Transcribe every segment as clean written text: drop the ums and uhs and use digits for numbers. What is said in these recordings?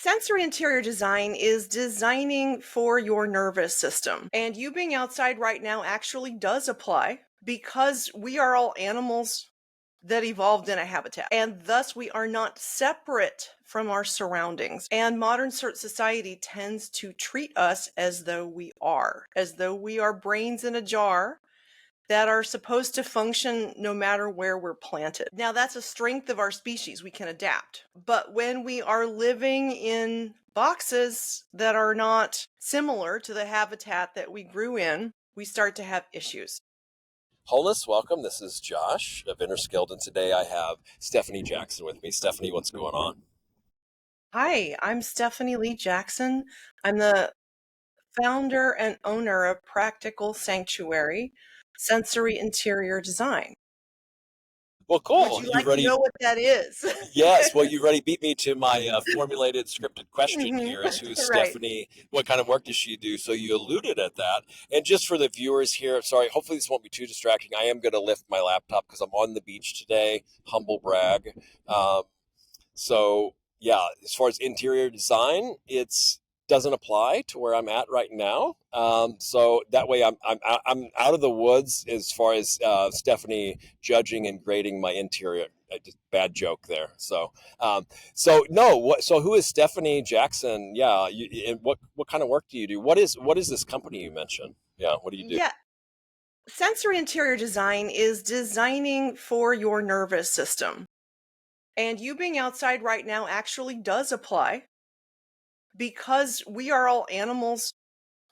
Sensory interior design is designing for your nervous system. And you being outside right now actually does apply because we are all animals that evolved in a habitat. And thus we are not separate from our surroundings. And modern society tends to treat us as though we are brains in a jar that are supposed to function no matter where we're planted. Now, that's a strength of our species. We can adapt. But when we are living in boxes that are not similar to the habitat that we grew in, we start to have issues. Wholeness, welcome. This is Josh of Inner Skilled, and today I have Stephanie Jackson with me. Stephanie, what's going on? Hi, I'm Stephanie Lee Jackson. I'm the founder and owner of Practical Sanctuary Sensory Interior Design. Well, cool. Would you like to know what that is? Yes. Well, you already beat me to my formulated scripted question Mhm. here. Is who's Right. Stephanie? What kind of work does she do? So you alluded at that. And just for the viewers here, sorry, hopefully this won't be too distracting. I am going to lift my laptop because I'm on the beach today. Humble brag. So yeah, as far as interior design, it's doesn't apply to where I'm at right now. So that way I'm out of the woods as far as Stephanie judging and grading my interior. Just bad joke there. So no. So who is Stephanie Jackson? Yeah, and what kind of work do you do? What is this company you mentioned? Yeah, what do you do? Yeah. Sensory interior design is designing for your nervous system. And you being outside right now actually does apply because we are all animals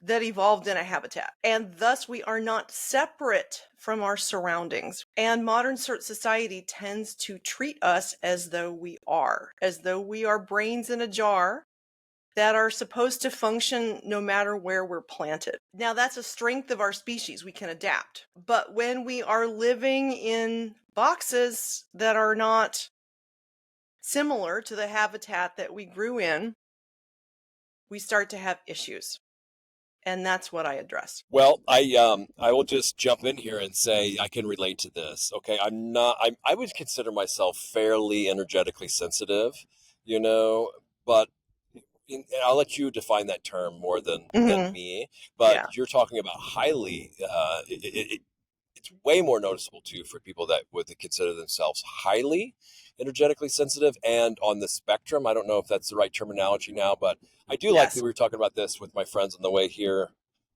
that evolved in a habitat. And thus we are not separate from our surroundings. And modern society tends to treat us as though we are brains in a jar that are supposed to function no matter where we're planted. Now, that's a strength of our species. We can adapt. But when we are living in boxes that are not similar to the habitat that we grew in, we start to have issues. And that's what I address. Well, I will just jump in here and say I can relate to this. Okay, I would consider myself fairly energetically sensitive, but I'll let you define that term more than Hmm. me. But Yeah. you're talking about highly. It's way more noticeable too for people that would consider themselves highly energetically sensitive and on the spectrum. I don't know if that's the right terminology now, but I do like that Yes. we were talking about this with my friends on the way here.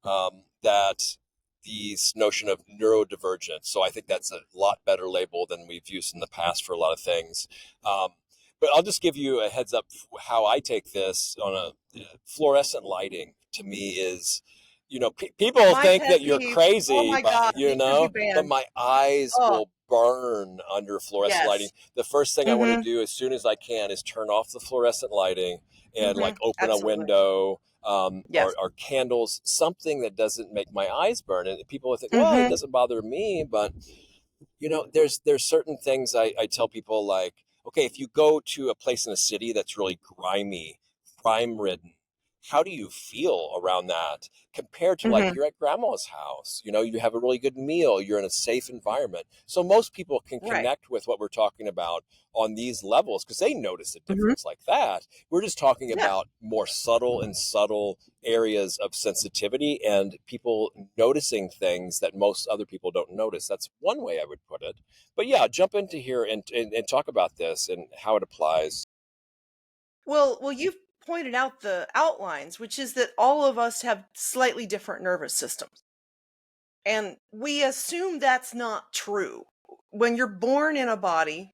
That this notion of neurodivergent. So I think that's a lot better label than we've used in the past for a lot of things. But I'll just give you a heads up how I take this on a fluorescent lighting to me is, people My think pet that you're peeve. Oh crazy, my God, but, it should be but banned. my eyes Oh, will burn under fluorescent lighting. yes. The first thing I want to Hmm. do as soon as I can is turn off the fluorescent lighting and Hmm. like open a Absolutely. window, Yes. or candles, something that doesn't make my eyes burn. And people will think, well, it Hmm. doesn't bother me, but there's certain things I tell people like, okay, if you go to a place in a city that's really grimy, crime ridden, how do you feel around that compared to like Hmm. you're at grandma's house? You have a really good meal, you're in a safe environment. So most people can Right. connect with what we're talking about on these levels because they notice a Hmm. difference like that. We're just talking Yeah. about more subtle areas of sensitivity and people noticing things that most other people don't notice. That's one way I would put it. But yeah, jump into here and talk about this and how it applies. Well, you've pointed out the outlines, which is that all of us have slightly different nervous systems. And we assume that's not true. When you're born in a body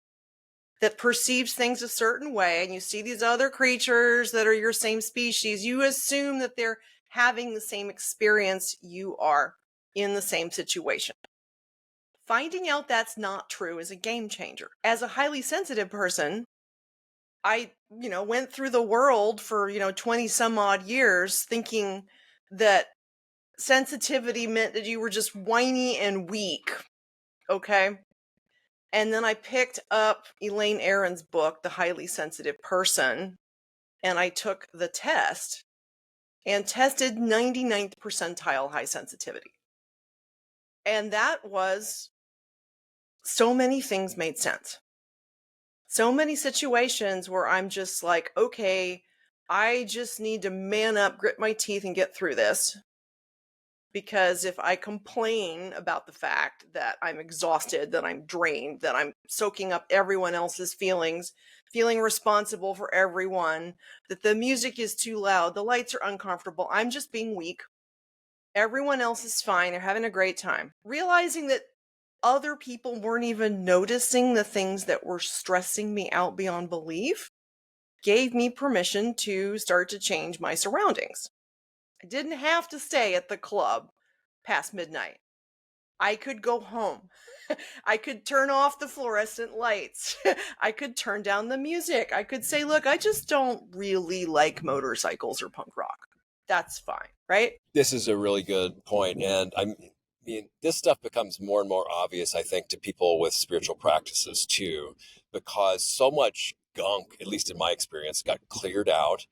that perceives things a certain way and you see these other creatures that are your same species, you assume that they're having the same experience you are in the same situation. Finding out that's not true is a game changer. As a highly sensitive person, I, went through the world for, 20 some odd years thinking that sensitivity meant that you were just whiny and weak. Okay. And then I picked up Elaine Aron's book, The Highly Sensitive Person, and I took the test and tested 99th percentile high sensitivity. And that was so many things made sense. So many situations where I'm just like, okay, I just need to man up, grit my teeth, and get through this. Because if I complain about the fact that I'm exhausted, that I'm drained, that I'm soaking up everyone else's feelings, feeling responsible for everyone, that the music is too loud, the lights are uncomfortable, I'm just being weak. Everyone else is fine, they're having a great time. Realizing that other people weren't even noticing the things that were stressing me out beyond belief gave me permission to start to change my surroundings. I didn't have to stay at the club past midnight. I could go home. I could turn off the fluorescent lights. I could turn down the music. I could say, look, I just don't really like motorcycles or punk rock. That's fine, right? This is a really good point. And I mean, this stuff becomes more and more obvious, I think, to people with spiritual practices too, because so much gunk, at least in my experience, got cleared out.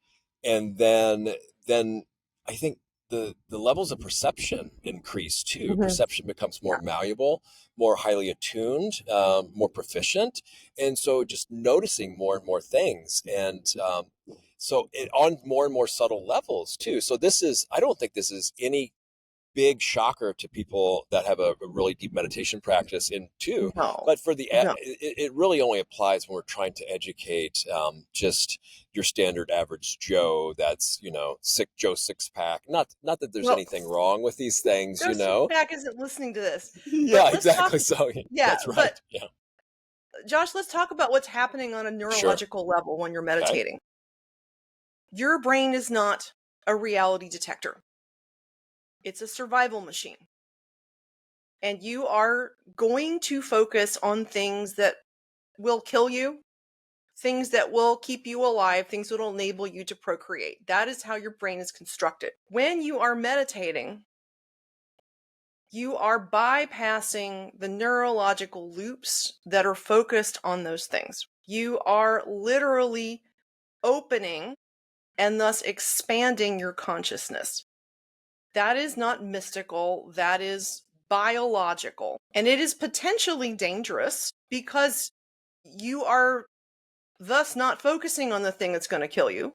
And then I think the levels of perception increase too. Mm-hmm. Perception becomes more malleable, more highly attuned, more proficient. And so just noticing more and more things. And so on more and more subtle levels too. So I don't think this is any big shocker to people that have a really deep meditation practice in too. No, But no. it really only applies when we're trying to educate just your standard average Joe. That's sick Joe six pack. Not that there's Well, anything wrong with these things, Joe Sixpack isn't listening to this. But Yeah, let's talk. exactly. So Yeah, that's right. but Yeah, Josh, let's talk about what's happening on a sure. neurological level when you're Okay. meditating. Your brain is not a reality detector. It's a survival machine. And you are going to focus on things that will kill you, things that will keep you alive, things that will enable you to procreate. That is how your brain is constructed. When you are meditating, you are bypassing the neurological loops that are focused on those things. You are literally opening and thus expanding your consciousness. That is not mystical, that is biological. And it is potentially dangerous because you are thus not focusing on the thing that's going to kill you.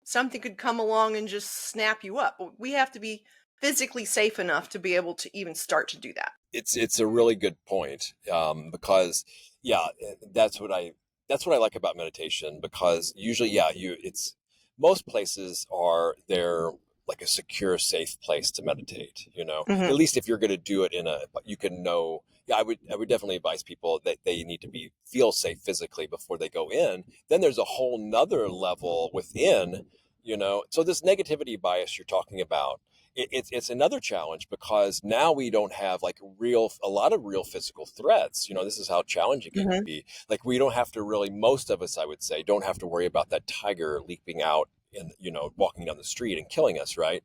Something could come along and just snap you up. We have to be physically safe enough to be able to even start to do that. It's a really good point, because that's what I like about meditation, because usually it's most places are there like a secure, safe place to meditate, Mm-hmm. at least if you're going to do it you can know. Yeah, I would definitely advise people that they need to feel safe physically before they go in. Then there's a whole nother level within, so this negativity bias you're talking about, it's another challenge, because now we don't have like a lot of real physical threats. This is how challenging it can be. Like, we don't have to really, most of us, I would say, don't have to worry about that tiger leaping out and walking down the street and killing us, right?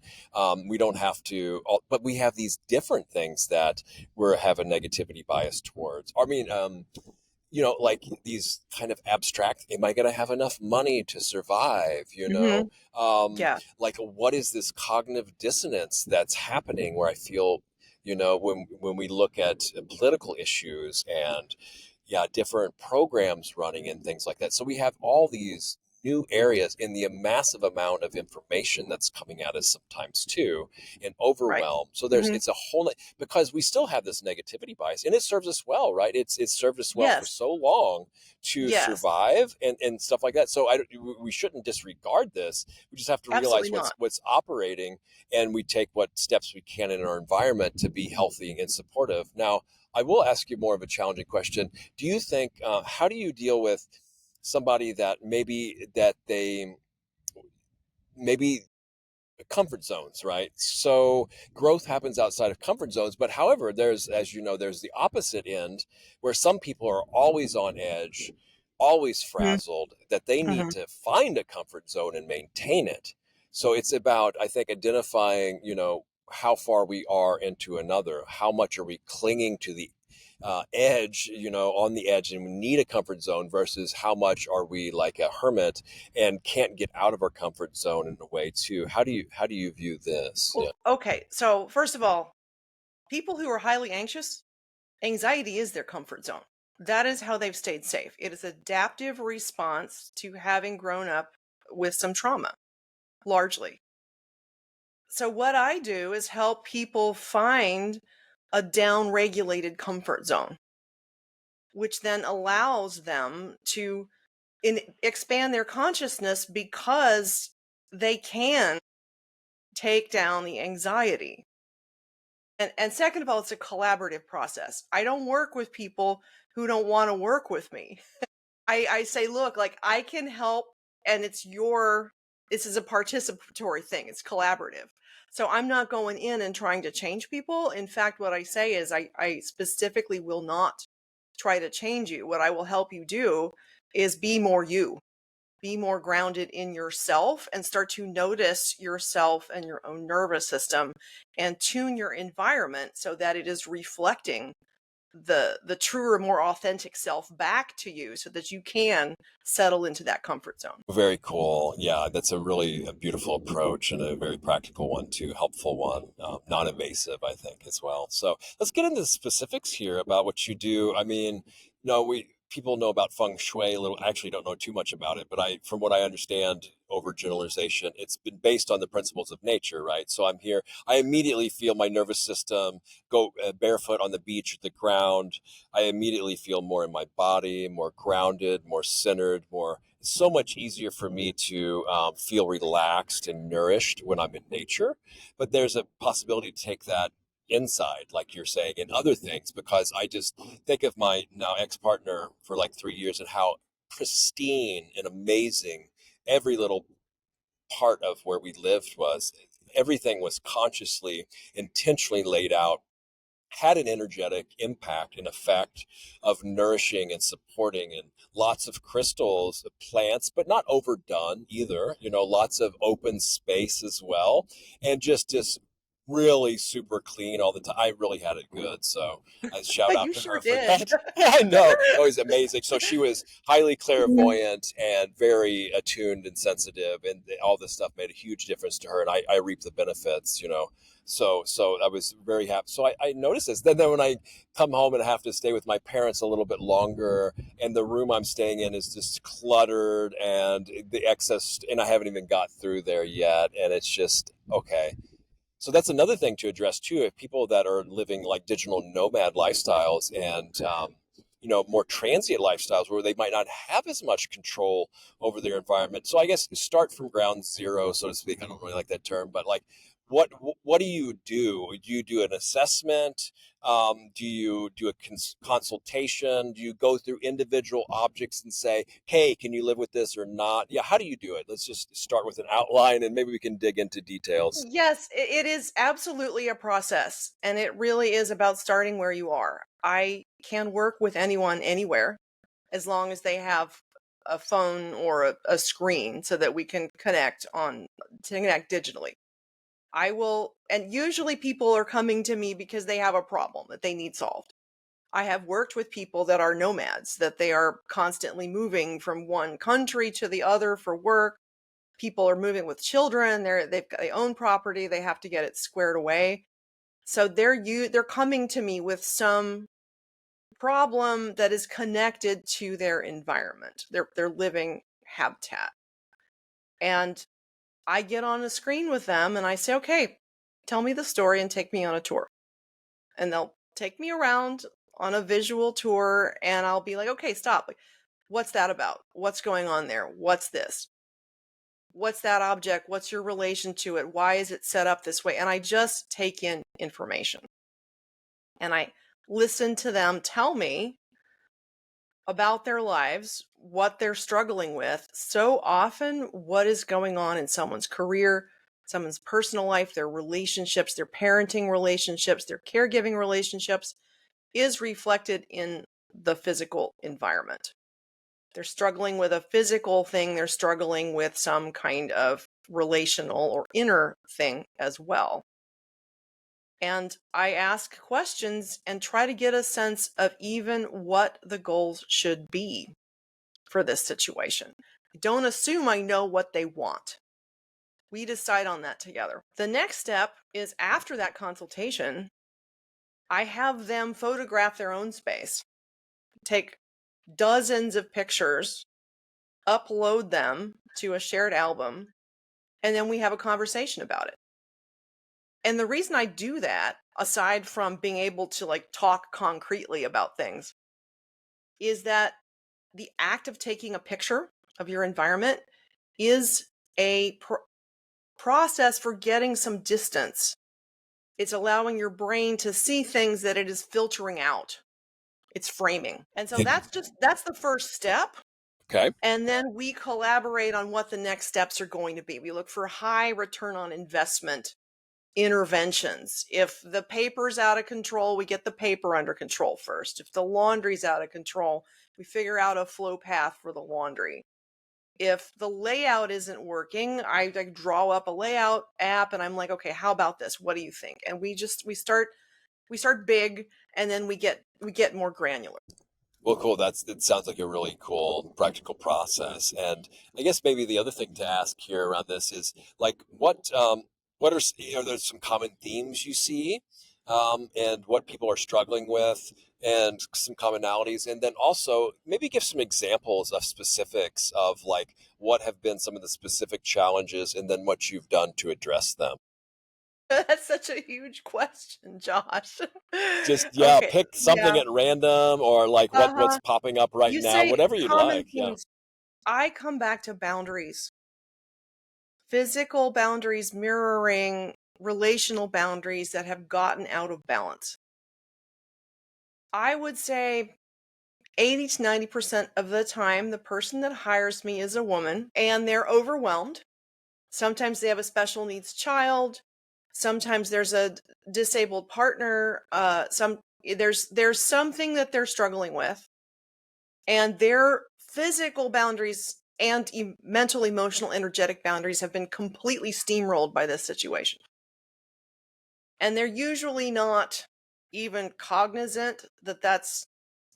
We don't have to, but we have these different things that we have a negativity bias towards. I mean, like these kind of abstract, am I going to have enough money to survive? Yeah. Like, what is this cognitive dissonance that's happening where I feel, when we look at political issues and different programs running and things like that. So we have all these new areas in the massive amount of information that's coming at us sometimes too, and Right. overwhelm. So it's a whole, because we still have this negativity bias, and it serves us well, right? It's served us well for Yes. so long to Yes. survive and stuff like that. So we shouldn't disregard this. We just have to realize Absolutely not. what's operating, and we take what steps we can in our environment to be healthy and supportive. Now, I will ask you more of a challenging question. Do you think, how do you deal with somebody that maybe comfort zones, right? So growth happens outside of comfort zones, but however, there's the opposite end, where some people are always on edge, always frazzled, that they need to find a comfort zone and maintain it. So it's about, I think, identifying, how far we are into another, how much are we clinging to the edge, on the edge, and we need a comfort zone, versus how much are we like a hermit and can't get out of our comfort zone in a way too. How do you view this? Well, okay. So first of all, people who are highly anxious, anxiety is their comfort zone. That is how they've stayed safe. It is adaptive response to having grown up with some trauma, largely. So what I do is help people find a down-regulated comfort zone, which then allows them to expand their consciousness because they can take down the anxiety. And second of all, it's a collaborative process. I don't work with people who don't want to work with me. I say, look, like I can help, and this is a participatory thing. It's collaborative. So I'm not going in and trying to change people. In fact, what I say is I specifically will not try to change you. What I will help you do is be more you. Be more grounded in yourself and start to notice yourself and your own nervous system and tune your environment so that it is reflecting the truer, more authentic self back to you so that you can settle into that comfort zone. Very cool. Yeah, that's a beautiful approach and a very practical one too, helpful one, non-invasive, I think, as well. So let's get into the specifics here about what you do. I mean, people know about Feng Shui a little. I actually don't know too much about it, but from what I understand, overgeneralization, it's been based on the principles of nature, right? So I'm here. I immediately feel my nervous system go barefoot on the beach, the ground. I immediately feel more in my body, more grounded, more centered, it's so much easier for me to feel relaxed and nourished when I'm in nature. But there's a possibility to take that inside, like you're saying, and other things, because I just think of my now ex-partner for like 3 years and how pristine and amazing every little part of where we lived was. Everything was consciously, intentionally laid out, had an energetic impact and effect of nourishing and supporting, and lots of crystals, plants, but not overdone either, lots of open space as well, and just really super clean all the time. I really had it good. So I shout out You to sure her for did. that. I know. It was amazing. So she was highly clairvoyant and very attuned and sensitive, and all this stuff made a huge difference to her. And I reaped the benefits, So I was very happy. So I noticed this. Then when I come home and have to stay with my parents a little bit longer, and the room I'm staying in is just cluttered and the excess, and I haven't even got through there yet. And it's just, okay. So that's another thing to address too. If people that are living like digital nomad lifestyles and, more transient lifestyles where they might not have as much control over their environment. So I guess start from ground zero, so to speak. I don't really like that term, but like, what do you do? Do you do an assessment? Do you do a consultation? Do you go through individual objects and say, hey, can you live with this or not? Yeah, how do you do it? Let's just start with an outline and maybe we can dig into details. Yes, it is absolutely a process, and it really is about starting where you are. I can work with anyone anywhere as long as they have a phone or a screen so that we can connect digitally. I will, and usually people are coming to me because they have a problem that they need solved. I have worked with people that are nomads, that they are constantly moving from one country to the other for work. People are moving with children. They own property. They have to get it squared away. So they're coming to me with some problem that is connected to their environment, their living habitat. And I get on a screen with them and I say, okay, tell me the story and take me on a tour. And they'll take me around on a visual tour and I'll be like, okay, stop. Like, what's that about? What's going on there? What's this? What's that object? What's your relation to it? Why is it set up this way? And I just take in information. And I listen to them tell me about their lives, what they're struggling with. So often, what is going on in someone's career, someone's personal life, their relationships, their parenting relationships, their caregiving relationships is reflected in the physical environment. They're struggling with a physical thing, they're struggling with some kind of relational or inner thing as well. And I ask questions and try to get a sense of even what the goals should be for this situation. Don't assume I know what they want. We decide on that together. The next step is after that consultation, I have them photograph their own space, take dozens of pictures, upload them to a shared album, and then we have a conversation about it. And the reason I do that, aside from being able to like talk concretely about things, is that the act of taking a picture of your environment is a process for getting some distance. It's allowing your brain to see things that it is filtering out. It's framing. And so that's the first step. Okay. And then we collaborate on what the next steps are going to be. We look for high return on investment interventions. If the paper's out of control, we get the paper under control first. If the laundry's out of control, we figure out a flow path for the laundry. If the layout isn't working, I draw up a layout app and I'm like, okay, how about this? What do you think? And we start big, and then we get more granular. Well, cool. It sounds like a really cool practical process. And I guess maybe the other thing to ask here around this is like, what are there some common themes you see, and what people are struggling with, and some commonalities, and then also maybe give some examples of specifics of like what have been some of the specific challenges, and then what you've done to address them. That's such a huge question, Josh. Just Okay. pick something Yeah. at random, or like what's Uh-huh. popping up right You now, say whatever you'd common like. Yeah. themes. I come back to boundaries. Physical boundaries mirroring relational boundaries that have gotten out of balance. I would say 80 to 90% of the time, the person that hires me is a woman and they're overwhelmed. Sometimes they have a special needs child. Sometimes there's a disabled partner. There's something that they're struggling with, and their physical boundaries and mental, emotional, energetic boundaries have been completely steamrolled by this situation. And they're usually not even cognizant that that's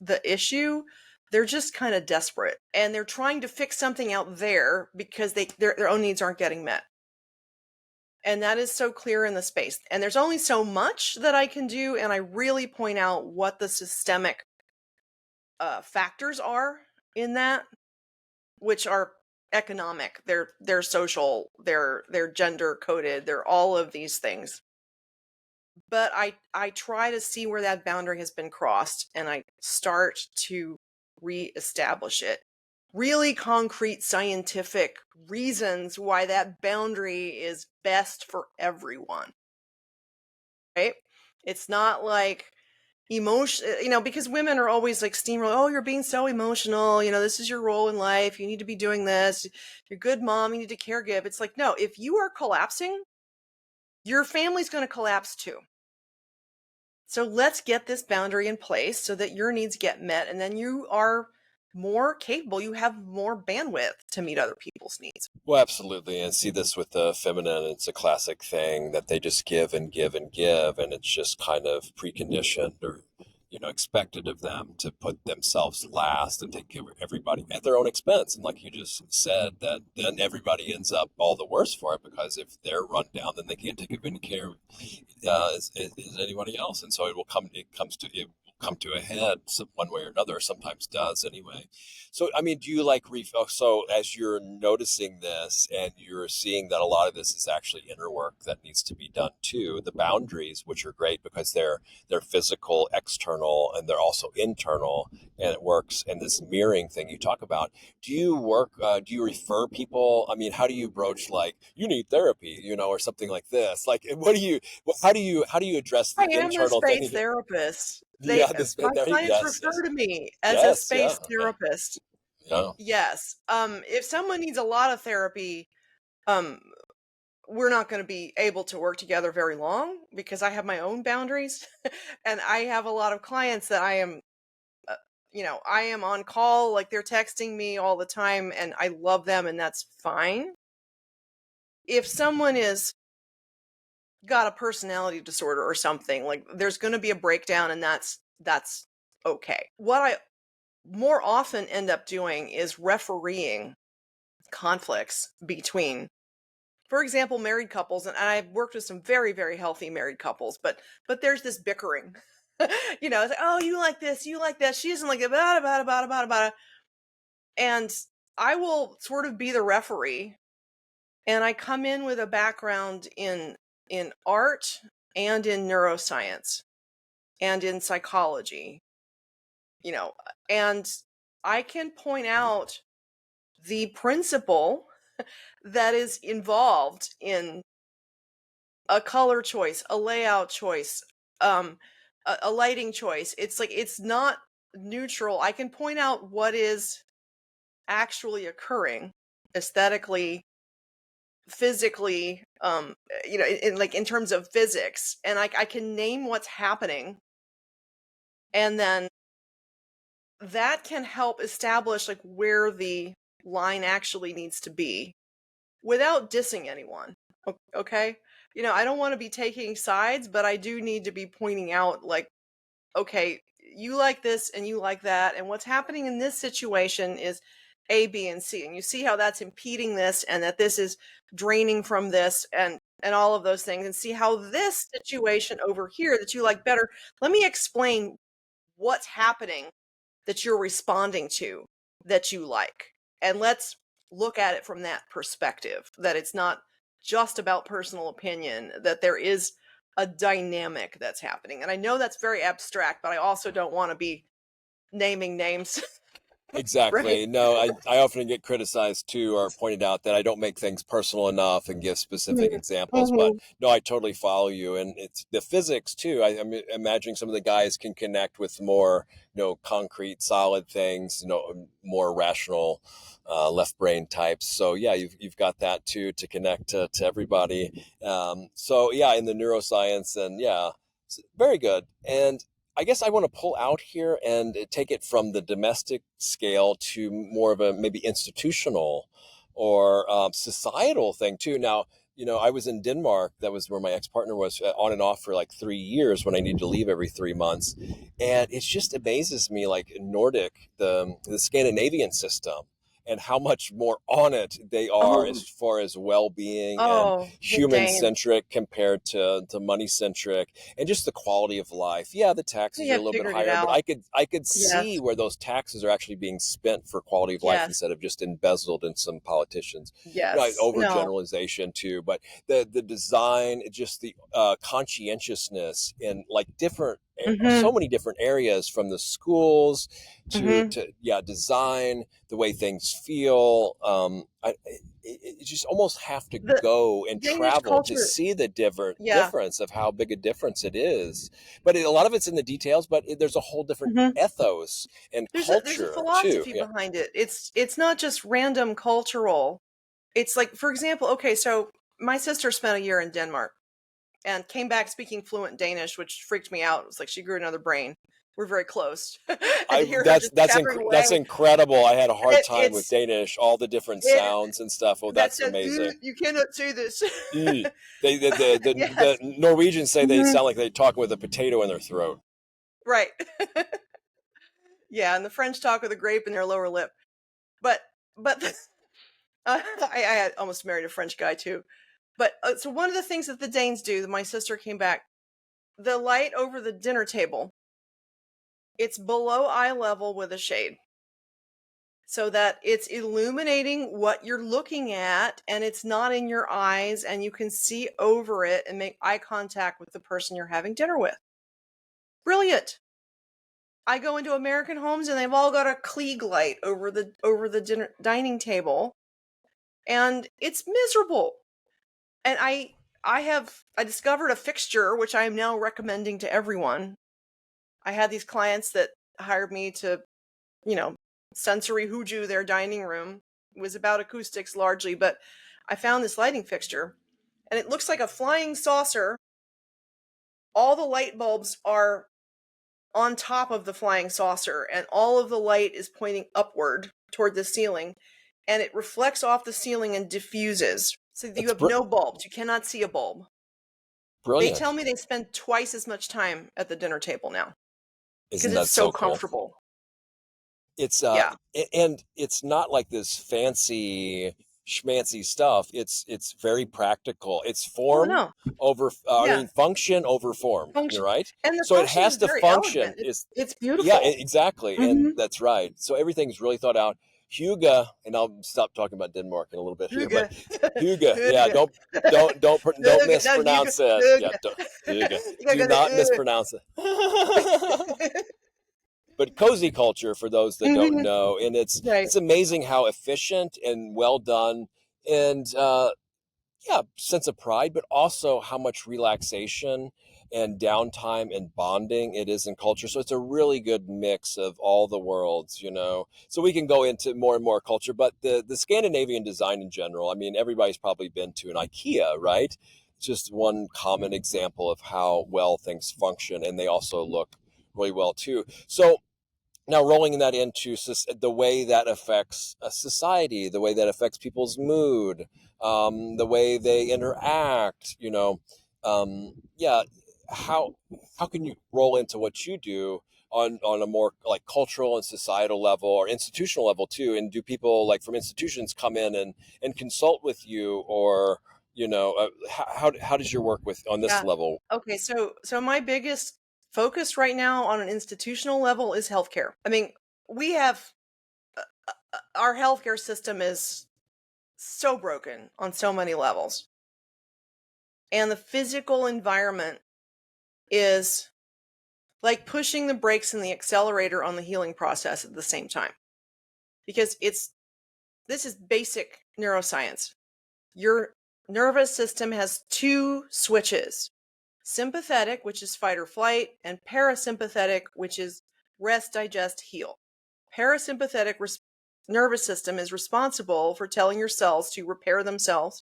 the issue. They're just kind of desperate, and they're trying to fix something out there because their own needs aren't getting met. And that is so clear in the space. And there's only so much that I can do, and I really point out what the systemic factors are in that, which are economic, they're social, they're gender coded, they're all of these things. But I try to see where that boundary has been crossed, and I start to reestablish it. Really concrete scientific reasons why that boundary is best for everyone. Right? It's not like emotion, because women are always like steamroll. Oh, you're being so emotional. This is your role in life. You need to be doing this. You're a good mom. You need to caregive. It's like, no, if you are collapsing, your family's going to collapse too. So let's get this boundary in place so that your needs get met, and then you are more capable. You have more bandwidth to meet other people's needs. Well, absolutely. And see this with the feminine, it's a classic thing that they just give and give and give, and it's just kind of preconditioned or, expected of them to put themselves last and take care of everybody at their own expense. And like you just said, that then everybody ends up all the worse for it, because if they're run down, then they can't take any care of as anybody else. And so it will come to a head one way or another, sometimes does anyway. So, I mean, do you like so as you're noticing this and you're seeing that a lot of this is actually inner work that needs to be done too, the boundaries, which are great because they're physical, external, and they're also internal, and it works. And this mirroring thing you talk about, do you refer people? I mean, how do you broach like, you need therapy, or something like this? Like, how do you address I the am a internal space thing? therapist. Yeah, My clients yes, refer to me as a yes, yeah, space therapist. yeah. Yes. If someone needs a lot of therapy, um, we're not going to be able to work together very long because I have my own boundaries, and I have a lot of clients that uh, I am on call, like they're texting me all the time, and I love them, and that's fine. If someone is got a personality disorder or something, like there's going to be a breakdown, and that's okay. What I more often end up doing is refereeing conflicts between, for example, married couples, and I've worked with some very, very healthy married couples, but there's this bickering. It's like, oh, you like this, you like that, she doesn't like it, blah, blah, blah, blah, blah, blah. And I will sort of be the referee, and I come in with a background in art and in neuroscience and in psychology, you know, and I can point out the principle that is involved in a color choice, a layout choice, a lighting choice. It's like, it's not neutral. I can point out what is actually occurring aesthetically, physically, like in terms of physics, and I can name what's happening, and then that can help establish like where the line actually needs to be without dissing anyone. Okay? I don't want to be taking sides, but I do need to be pointing out, like, okay, you like this and you like that, and what's happening in this situation is A, B, and C, and you see how that's impeding this, and that this is draining from this, and all of those things, and see how this situation over here that you like better. Let me explain what's happening that you're responding to that you like, and let's look at it from that perspective, that it's not just about personal opinion, that there is a dynamic that's happening. And I know that's very abstract, but I also don't want to be naming names. Exactly. Right? No, I often get criticized too, or pointed out that I don't make things personal enough and give specific examples. But Mhm. no, I totally follow you, and it's the physics too. I'm imagining some of the guys can connect with more, concrete, solid things, more rational, left brain types. So yeah, you've got that too to connect to everybody. So yeah, in the neuroscience, and yeah, very good. And I guess I want to pull out here and take it from the domestic scale to more of a maybe institutional or societal thing too. Now, I was in Denmark. That was where my ex-partner was, on and off for like 3 years when I need to leave every 3 months. And it just amazes me, like Nordic, the Scandinavian system, and how much more on it they are Oh, as far as well-being and the Danes. human-centric compared to money-centric, and just the quality of life. Yeah, the They taxes are a have little bit figured it higher, but out. I could see Yes. where those taxes are actually being spent for quality of life Yes. instead of just embezzled in some politicians. Yes. No. Overgeneralization too, but the design, just the conscientiousness in like different, so Mhm. many different areas, from the schools to Mhm. to yeah, design, the way things feel. You just almost have to The go and Danish travel to culture, see the yeah. difference of how big a difference it is. But a lot of it's in the details, but there's a whole different Mhm. ethos and There's a culture too. philosophy Yeah. behind it. It's not just random cultural. It's like, for example, okay, so my sister spent a year in Denmark and came back speaking fluent Danish, which freaked me out. It was like she grew another brain. We're very close. And to I hear her that's just chattering that's away, incredible. I had a hard time with it's Danish, all the different it sounds and stuff. Oh, that that's says, amazing. You cannot say this." Mm. The Yes. Norwegians say they Mhm. sound like they talk with a potato in their throat. Right. Yeah, and the French talk with a grape in their lower lip. But but I had almost married a French guy too. But so one of the things that the Danes do, that my sister came back, the light over the dinner table, it's below eye level with a shade, so that it's illuminating what you're looking at, and it's not in your eyes, and you can see over it and make eye contact with the person you're having dinner with. Brilliant. I go into American homes and they've all got a Klieg light over the dining table, and it's miserable. And I discovered a fixture which I am now recommending to everyone. I had these clients that hired me to, you know, sensory hooju their dining room. It was about acoustics largely, but I found this lighting fixture, and it looks like a flying saucer. All the light bulbs are on top of the flying saucer, and all of the light is pointing upward toward the ceiling, and it reflects off the ceiling and diffuses. So you That's have no bulbs. You cannot see a bulb. They tell brilliant. me they spend twice as much time at the dinner table now because Isn't it's that so so cool? comfortable. It's Yeah. and it's not like this fancy schmancy stuff. It's very practical. It's Oh form no. over Yeah. function over form. You're Function. right. And the So it function has is to very function. elegant. Is It's Yeah, beautiful. exactly. And Mhm. that's right. So everything's really thought out. Hygge, and I'll stop talking about Denmark in a little bit here, but Hygge. Hygge, yeah, Hygge. don't Hygge. No, Hygge. mispronounce it. Yeah, Hygge. Hygge. You gotta Do go not to mispronounce it. But cozy culture, for those that don't Mhm. know, and Right. it's amazing how efficient and well done, and yeah, sense of pride, but also how much relaxation and downtime and bonding it is in culture. So it's a really good mix of all the worlds, you know. So we can go into more and more culture, but the Scandinavian design in general, I mean, everybody's probably been to an IKEA, right? It's just one common example of how well things function, and they also look really well too. So now rolling that into the way that affects a society, the way that affects people's mood, the way they interact, you know, yeah, how how can you roll into what you do on a more like cultural and societal level or institutional level too? And do people like from institutions come in and consult with you, or you know, how does your work with on this Yeah. level? Okay, so my biggest focus right now on an institutional level is healthcare. I mean, we have our healthcare system is so broken on so many levels. And the physical environment is like pushing the brakes and the accelerator on the healing process at the same time. Because this is basic neuroscience. Your nervous system has two switches: sympathetic, which is fight or flight, and parasympathetic, which is rest, digest, heal. Parasympathetic nervous system is responsible for telling your cells to repair themselves,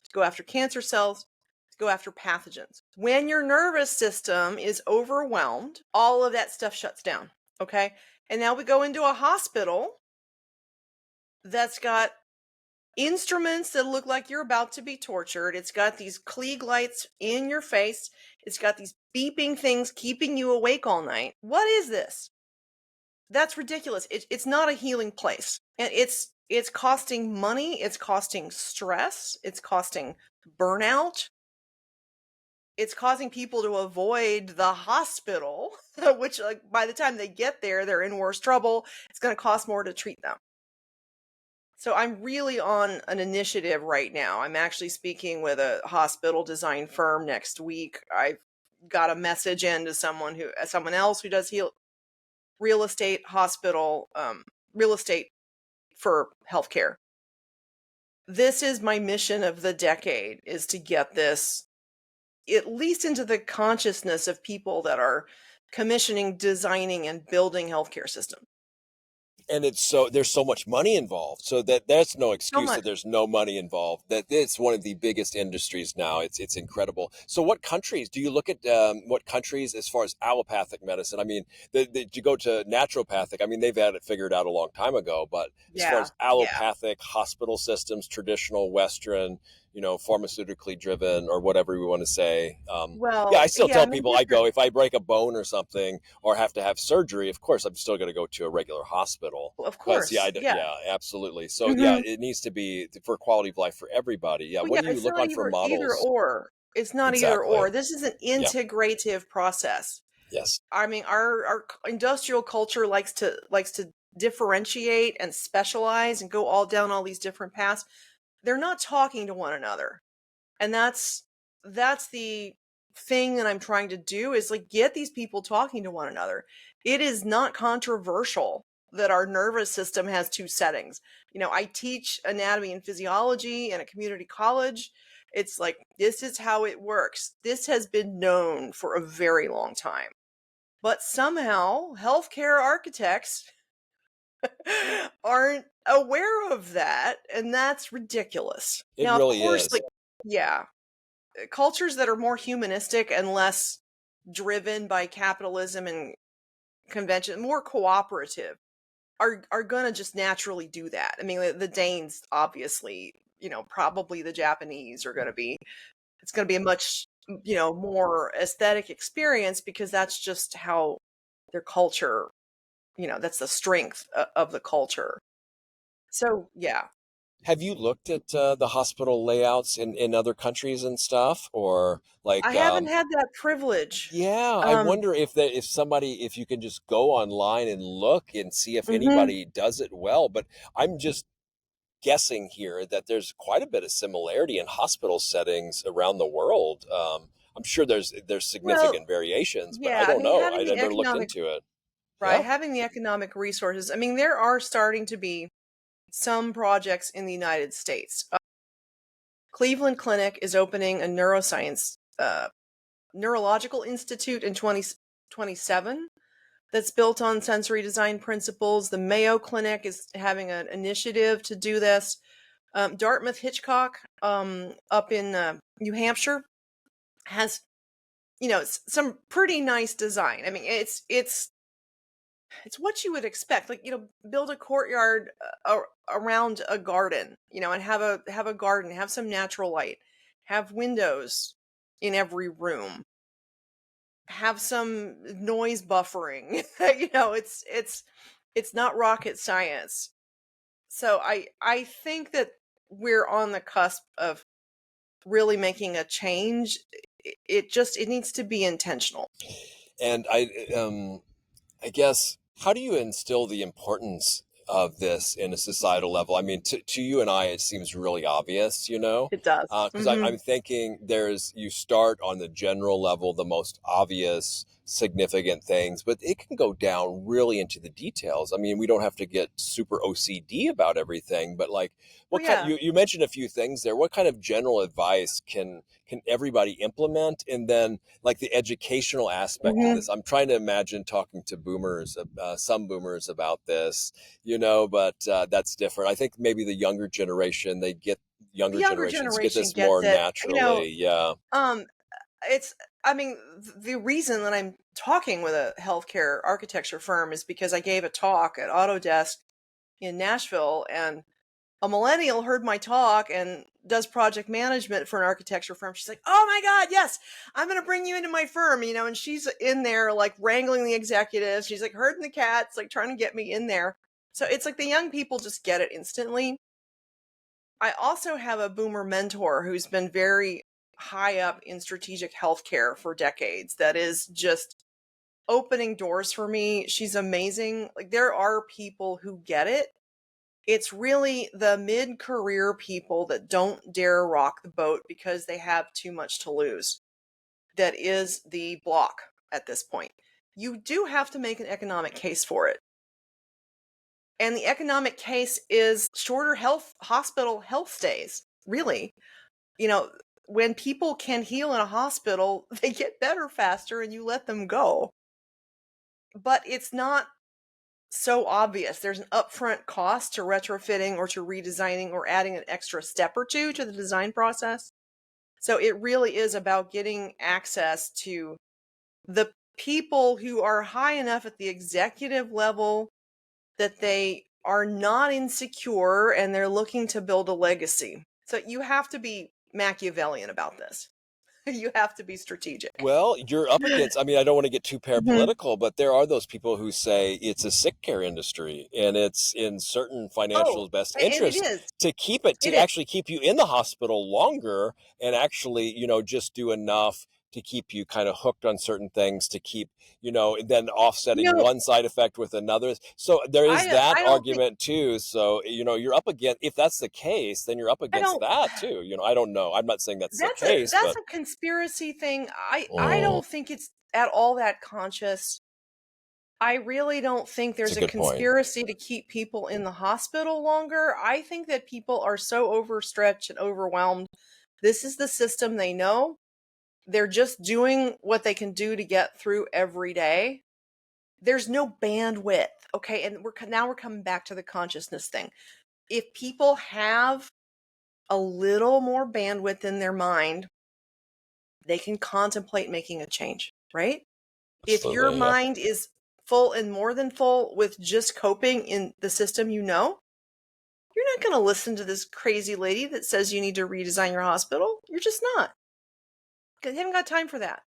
to go after cancer cells, to go after pathogens. When your nervous system is overwhelmed, all of that stuff shuts down. Okay. And now we go into a hospital that's got instruments that look like you're about to be tortured. It's got these Klieg lights in your face. It's got these beeping things keeping you awake all night. What is this? That's ridiculous. It's not a healing place. And it's costing money, it's costing stress, it's costing burnout. It's causing people to avoid the hospital, which like by the time they get there, they're in worse trouble. It's going to cost more to treat them. So I'm really on an initiative right now. I'm actually speaking with a hospital design firm next week. I've got a message in to someone else who does real estate real estate for healthcare. This is my mission of the decade, is to get this at least into the consciousness of people that are commissioning, designing, and building healthcare systems. And it's so there's so much money involved, so that's no So excuse that much. there's no money involved. That it's one of the biggest industries now. It's incredible. So what countries do you look at, what countries as far as allopathic medicine? I mean, you go to naturopathic, I mean, they've had it figured out a long time ago, but as far Yeah, as yeah. allopathic hospital systems, traditional Western, you know, pharmaceutically driven or whatever we want to say, yeah, I Well, still yeah, I tell mean, people, I go, different. if I break a bone or something or have to have surgery, of course I'm still going to go to a regular hospital. Of Because yeah, course, yeah. yeah, absolutely. So yeah, Hmm. it needs to be for quality of life for everybody. Yeah, Well, what yeah, do you it's look not on for either models? or. It's not either Exactly. or. This is an Yeah. integrative process. Yes. I mean, our industrial culture likes to differentiate and specialize and go all down all these different paths. They're not talking to one another. And that's the thing that I'm trying to do, is like get these people talking to one another. It is not controversial that our nervous system has two settings. You know, I teach anatomy and physiology in a community college. It's like, this is how it works. This has been known for a very long time. But somehow healthcare architects aren't aware of that, and that's ridiculous. It Now, of really course, is. like, yeah, cultures that are more humanistic and less driven by capitalism and convention, more cooperative, are going to just naturally do that. I mean, the Danes, obviously, you know, probably the Japanese are going to be, it's going to be a much, you know, more aesthetic experience, because that's just how their culture, you know, that's the strength of the culture. So, yeah. Have you looked at the hospital layouts in other countries and stuff, or I like haven't had that privilege. yeah, I Um, wonder if you can just go online and look and see if mhm. anybody does it well. But I'm just guessing here that there's quite a bit of similarity in hospital settings around the world. I'm sure there's Well, significant variations, but I yeah, I don't mean, know. having I the never looked economic into it. right, Yeah. having the economic resources. I mean, there are starting to be some projects in the United States. Cleveland Clinic is opening a neuroscience neurological institute in 2027 that's built on sensory design principles. The Mayo Clinic is having an initiative to do this. Dartmouth Hitchcock up in New Hampshire has some pretty nice design. I mean, it's what you would expect. Like, build a courtyard around a garden, and have a garden, have some natural light, have windows in every room, have some noise buffering. It's not rocket science. So I think that we're on the cusp of really making a change. It needs to be intentional. And I guess, how do you instill the importance of this in a societal level? I mean, to you and I, it seems really obvious, It does. because I'm thinking you start on the general level, the most obvious, significant things, but it can go down really into the details. I mean, we don't have to get super OCD about everything, but like, Well, what kind, yeah. you mentioned a few things there. What kind of general advice can everybody implement? And then like the educational aspect of hmm this, I'm trying to imagine talking to boomers, some boomers about this, but that's different. I think maybe the The younger younger generations get generation this gets more it. naturally. Yeah. Um, it's, I mean, the reason that I'm talking with a healthcare architecture firm is because I gave a talk at Autodesk in Nashville, and a millennial heard my talk and does project management for an architecture firm. She's like, "Oh my God, yes, I'm going to bring you into my firm," and she's in there like wrangling the executives. She's like herding the cats, like trying to get me in there. So it's like the young people just get it instantly. I also have a boomer mentor who's been very high up in strategic healthcare for decades that is just opening doors for me. She's amazing. Like, there are people who get it. It's really the mid-career people that don't dare rock the boat because they have too much to lose. That is the block at this point. You do have to make an economic case for it. And the economic case is shorter hospital health stays, really. You know, when people can heal in a hospital, they get better faster and you let them go. But it's not so obvious. There's an upfront cost to retrofitting or to redesigning or adding an extra step or two to the design process. So it really is about getting access to the people who are high enough at the executive level that they are not insecure and they're looking to build a legacy. So you have to be Machiavellian about this. You have to be strategic. Well, you're up against, I mean, I don't want to get too Mhm. parapolitical, but there are those people who say it's a sick care industry and it's in certain Oh, financial best and it interest is. to keep it, to It is. actually keep you in the hospital longer and actually, just do enough to keep you kind of hooked on certain things to keep, and then You offsetting know, one side effect with another. So there is that I don't think argument too. So, you're up against, if that's the case, then you're up I against don't that too. I don't know. I'm not saying that's the that's a case, that's but a conspiracy thing. I mm, don't think it's at all that conscious. I really don't think it's a there's a good point. conspiracy to keep people in the hospital longer. I think that people are so overstretched and overwhelmed. This is the system they know. They're just doing what they can do to get through every day. There's no bandwidth, okay? And we're coming back to the consciousness thing. If people have a little more bandwidth in their mind, they can contemplate making a change, right? If your Absolutely, yeah. mind is full and more than full with just coping in the system you're not going to listen to this crazy lady that says you need to redesign your hospital. You're just not. Because you haven't got time for that.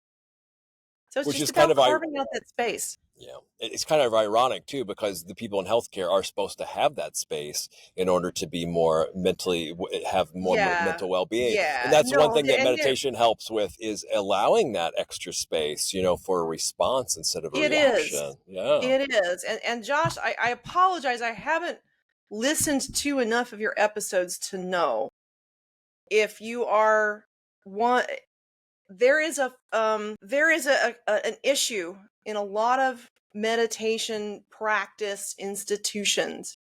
So it's Which just is kind about of carving out that space. Yeah, it's kind of ironic too, because the people in healthcare are supposed to have that space in order to be more mentally, have more Yeah. mental well-being. And Yeah. that's one No, thing that and meditation helps with, is allowing that extra space, for a response instead of a it is. reaction. Yeah. It is. And Josh, I apologize. I haven't listened to enough of your episodes to know if you are one. There is an issue in a lot of meditation practice institutions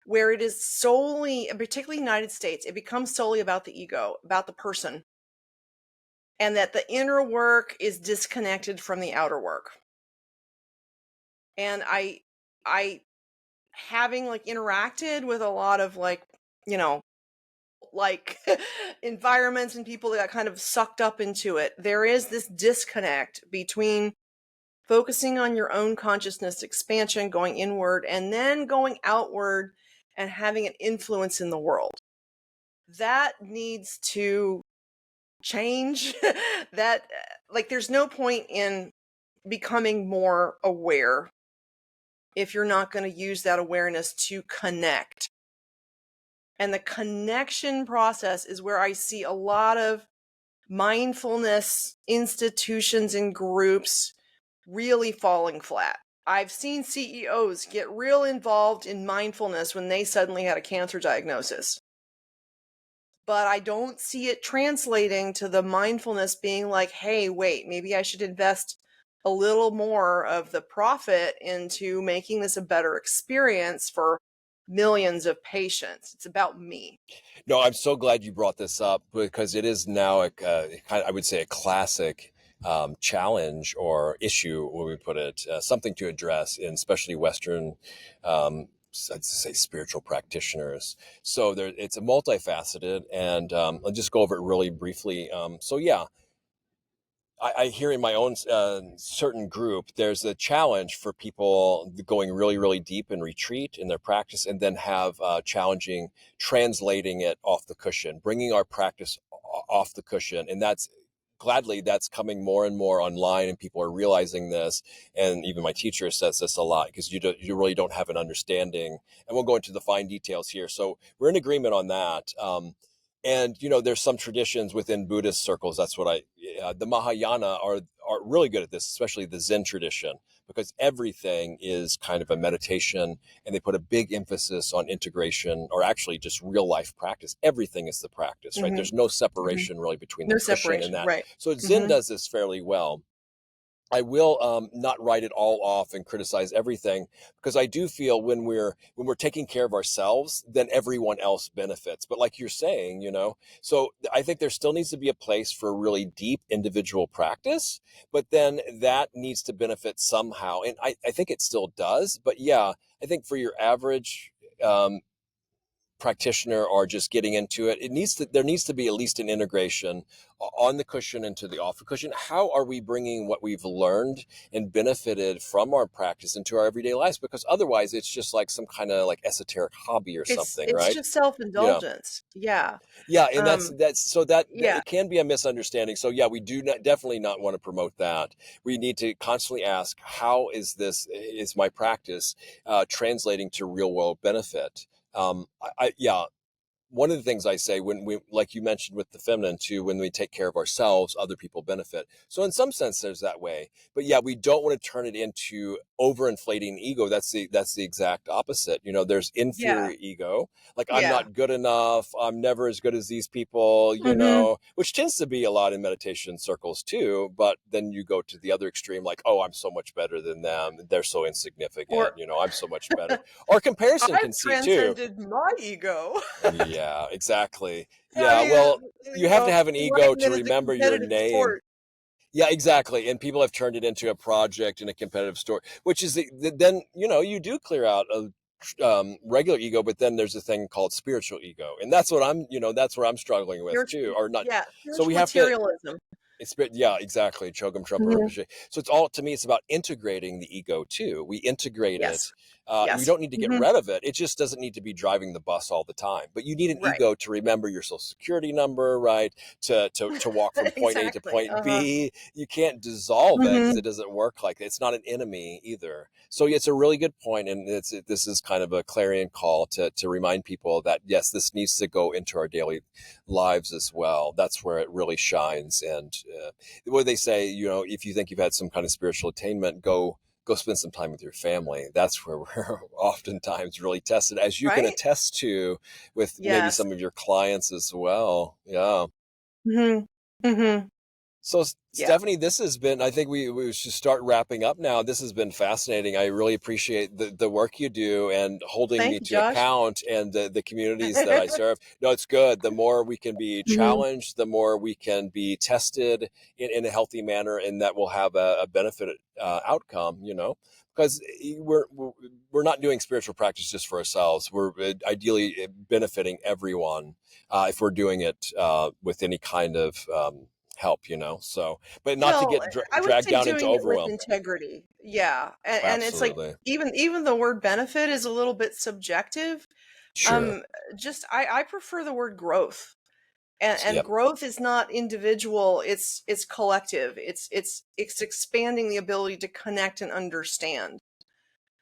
where it is solely, particularly United States, it becomes solely about the ego, about the person, and that the inner work is disconnected from the outer work. And I having like interacted with a lot of like, you know, like environments and people that got kind of sucked up into it, there is this disconnect between focusing on your own consciousness expansion, going inward, and then going outward and having an influence in the world. That needs to change. That, like, there's no point in becoming more aware if you're not going to use that awareness to connect. And the connection process is where I see a lot of mindfulness institutions and groups really falling flat. I've seen CEOs get real involved in mindfulness when they suddenly had a cancer diagnosis. But I don't see it translating to the mindfulness being like, hey, wait, maybe I should invest a little more of the profit into making this a better experience for millions of patients. It's about me. No, I'm so glad you brought this up, because it is now I would say a classic challenge or issue, when we put it, something to address in especially Western, I'd say, spiritual practitioners. So it's a multifaceted, and I'll just go over it really briefly. So yeah, I hear in my own certain group, there's a challenge for people going really, really deep in retreat in their practice, and then have challenging translating it off the cushion, bringing our practice off the cushion. And that's coming more and more online, and people are realizing this. And even my teacher says this a lot, because you really don't have an understanding. And we'll go into the fine details here. So we're in agreement on that. And there's some traditions within Buddhist circles. That's what the Mahayana are really good at this, especially the Zen tradition, because everything is kind of a meditation, and they put a big emphasis on integration, or actually just real life practice. Everything is the practice, right? Mm-hmm. There's no Mm-hmm. separation really between the No cushion and separation, that. right? So Zen Mm-hmm. does this fairly well. I will not write it all off and criticize everything, because I do feel when we're taking care of ourselves, then everyone else benefits. But like you're saying, so I think there still needs to be a place for really deep individual practice, but then that needs to benefit somehow. And I think it still does. But yeah, I think for your average practitioner, or just getting into it, there needs to be at least an integration on the cushion into the off the cushion. How are we bringing what we've learned and benefited from our practice into our everyday lives? Because otherwise it's just like some kind of like esoteric hobby or something, It's right? just Yeah. self-indulgence. Yeah. Yeah, and Um, that's so that yeah. it can be a misunderstanding. So yeah, we do definitely not want to promote that. We need to constantly ask, how is my practice translating to real world benefit? Yeah, one of the things I say, when we, like you mentioned with the feminine too, when we take care of ourselves, other people benefit. So in some sense, there's that way. But yeah, we don't want to turn it into overinflating ego. That's the exact opposite. There's Yeah. inferior ego, like I'm Yeah. not good enough, I'm never as good as these people, Mm-hmm. which tends to be a lot in meditation circles too. But then you go to the other extreme, like, oh, I'm so much better than them, they're so insignificant, Or I'm so much better. Or comparison I've can see too. transcended my ego. Yeah, exactly. I Yeah, mean, well, you have to have an ego enlightenment to is a remember your competitive name. sport. Yeah, exactly. And people have turned it into a project and a competitive story, which is then you do clear out a regular ego, but then there's a thing called spiritual ego, and that's where I'm struggling with Spiritual, too, or not. yeah, So we spiritual have to. materialism. Yeah, exactly. Chokum Trumpa Mhm. Rinpoche. So to me, it's about integrating the ego too. We integrate Yes. it We Yes. don't need to get Hmm. rid of it. It just doesn't need to be driving the bus all the time. But you need an Right. ego to remember your social security number, right? To walk from point A to Exactly. point B. You can't dissolve it because Hmm. it doesn't work like that. It's not an enemy either. So it's a really good point, and this is kind of a clarion call to remind people that yes, this needs to go into our daily lives as well. That's where it really shines. And what they say, if you think you've had some kind of spiritual attainment, go spend some time with your family. That's where we're oftentimes really tested, as you can Right. attest to with maybe Yes. some of your clients as well. Yeah. Hmm. Hmm. So, Yeah. Stephanie, this has been, I think we should start wrapping up now. This has been fascinating. I really appreciate the work you do and holding Thank me you, to Josh. account and the communities that I serve. No, it's good. The more we can be Hmm. challenged, the more we can be tested in a healthy manner, and that will have a benefit outcome, because we're not doing spiritual practice just for ourselves. We're ideally benefiting everyone if we're doing it with any kind of help, so but not to Well, get I would dragged say down into doing it with overwhelm. integrity. Yeah. And it's like Absolutely. even the word benefit is a little bit subjective. Sure. Um just I prefer the word growth. And Yep. growth is not individual, it's collective. It's expanding the ability to connect and understand.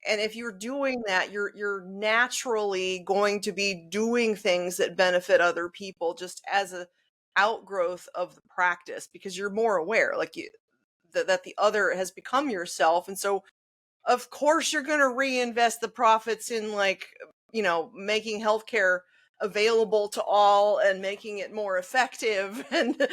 And if you're doing that, you're naturally going to be doing things that benefit other people just as a outgrowth of the practice because you're more aware like that the other has become yourself. And so of course you're going to reinvest the profits in like making healthcare available to all and making it more effective. And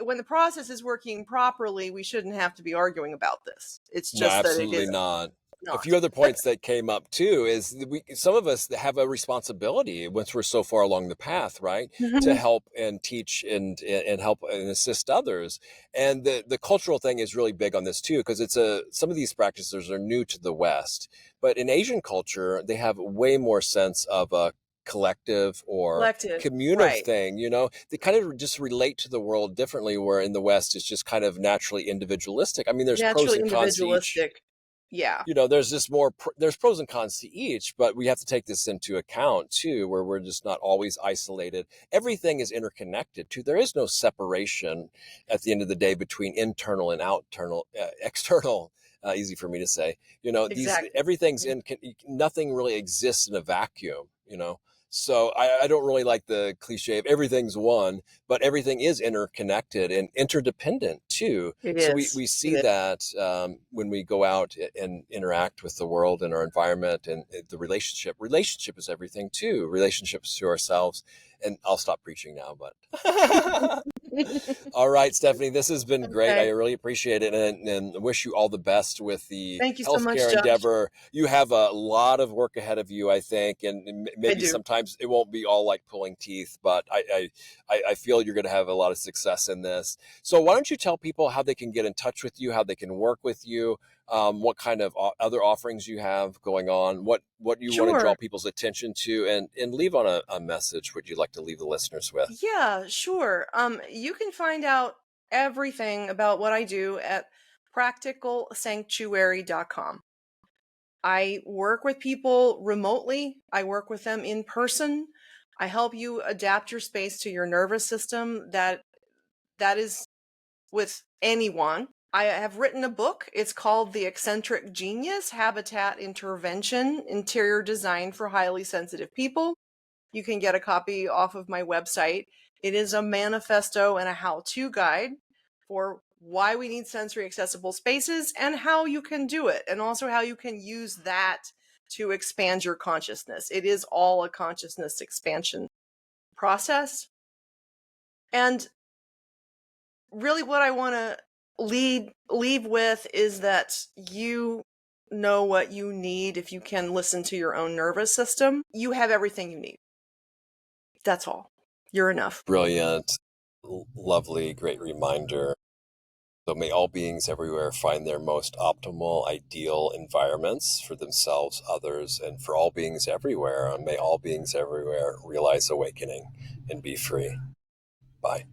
when the process is working properly, we shouldn't have to be arguing about this. It's No, just that it absolutely isn't. not. A Not. few other points that came up too is that some of us have a responsibility once we're so far along the path, right, to Mhm. help and teach and help and assist others. And the cultural thing is really big on this too, because some of these practices are new to the West, but in Asian culture they have way more sense of a collective or Collective, communal right. thing. They kind of just relate to the world differently, where in the West it's just kind of naturally individualistic. I mean, there's pros Naturally and cons to each. individualistic. Yeah. There's just there's pros and cons to each, but we have to take this into account too, where we're just not always isolated. Everything is interconnected too. There is no separation at the end of the day between internal and external. Easy for me to say. These Exactly. everything's in. Nothing really exists in a vacuum. So I don't really like the cliche of everything's one, but everything is interconnected and interdependent too. It So we, is. we It see is. that when we go out and interact with the world and our environment and the relationship is everything too, relationships to ourselves. And I'll stop preaching now, but all right, Stephanie, this has been great. I Okay. really appreciate it, and wish you all the best with the Thank you so much, healthcare Josh. endeavor. You have a lot of work ahead of you, I think, and I maybe do. sometimes it won't be all like pulling teeth, but I feel you're going to have a lot of success in this. So why don't you tell people how they can get in touch with you, how they can work with you, what kind of other offerings you have going on, what you want to draw Sure. people's attention to, and leave on a message. Would you like to leave the listeners with? Yeah, sure. You can find out everything about what I do at practicalsanctuary.com. I work with people remotely. I work with them in person. I help you adapt your space to your nervous system. That is with anyone. I have written a book. It's called The Eccentric Genius: Habitat Intervention, Interior Design for Highly Sensitive People. You can get a copy off of my website. It is a manifesto and a how-to guide for why we need sensory accessible spaces and how you can do it, and also how you can use that to expand your consciousness. It is all a consciousness expansion process. And really what I want to leave with is that you know what you need. If you can listen to your own nervous system, you have everything you need. That's all. You're enough. Brilliant, lovely, great reminder. So may all beings everywhere find their most optimal, ideal environments for themselves, others, and for all beings everywhere. And may all beings everywhere realize awakening and be free. Bye.